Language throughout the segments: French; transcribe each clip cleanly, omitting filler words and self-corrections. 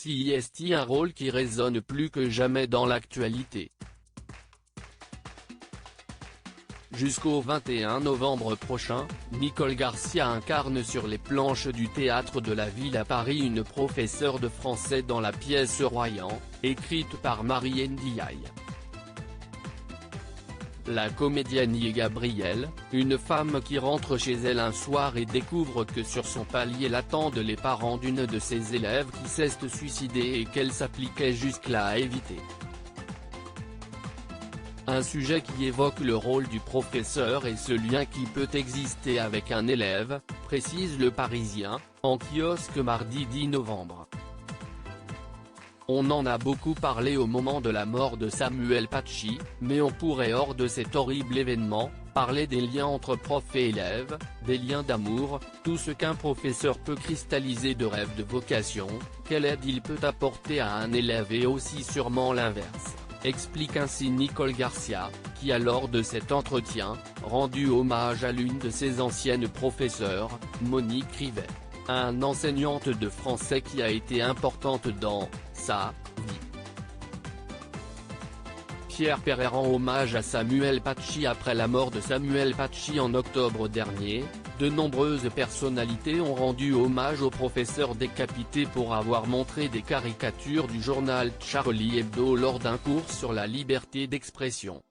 CIST, un rôle qui résonne plus que jamais dans l'actualité. Jusqu'au 21 novembre prochain, Nicole Garcia incarne sur les planches du Théâtre de la Ville à Paris une professeure de français dans la pièce Royan, écrite par Marie Ndiaye. La comédienne y est Gabrielle, une femme qui rentre chez elle un soir et découvre que sur son palier l'attendent les parents d'une de ses élèves qui s'est suicidée et qu'elle s'appliquait jusque-là à éviter. Un sujet qui évoque le rôle du professeur et ce lien qui peut exister avec un élève, précise Le Parisien, en kiosque mardi 10 novembre. On en a beaucoup parlé au moment de la mort de Samuel Paty, mais on pourrait hors de cet horrible événement, parler des liens entre prof et élève, des liens d'amour, tout ce qu'un professeur peut cristalliser de rêve de vocation, quelle aide il peut apporter à un élève et aussi sûrement l'inverse, explique ainsi Nicole Garcia, qui a lors de cet entretien, rendu hommage à l'une de ses anciennes professeurs, Monique Rivet, une enseignante de français qui a été importante dans sa vie. Pierre Perret rend hommage à Samuel Paty. Après la mort de Samuel Paty en octobre dernier, de nombreuses personnalités ont rendu hommage au professeur décapité pour avoir montré des caricatures du journal Charlie Hebdo lors d'un cours sur la liberté d'expression.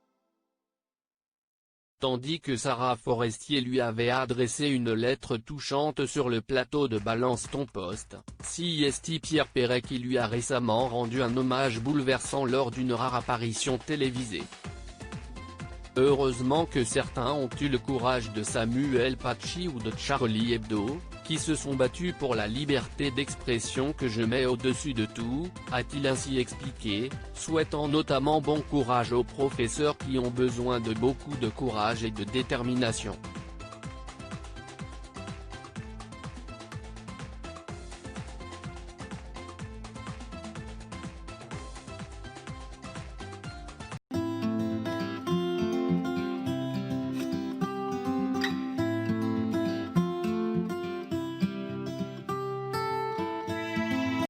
Tandis que Sarah Forestier lui avait adressé une lettre touchante sur le plateau de Balance ton poste, CIST Pierre Perret qui lui a récemment rendu un hommage bouleversant lors d'une rare apparition télévisée. Heureusement que certains ont eu le courage de Samuel Paty ou de Charlie Hebdo, qui se sont battus pour la liberté d'expression que je mets au-dessus de tout, a-t-il ainsi expliqué, souhaitant notamment bon courage aux professeurs qui ont besoin de beaucoup de courage et de détermination.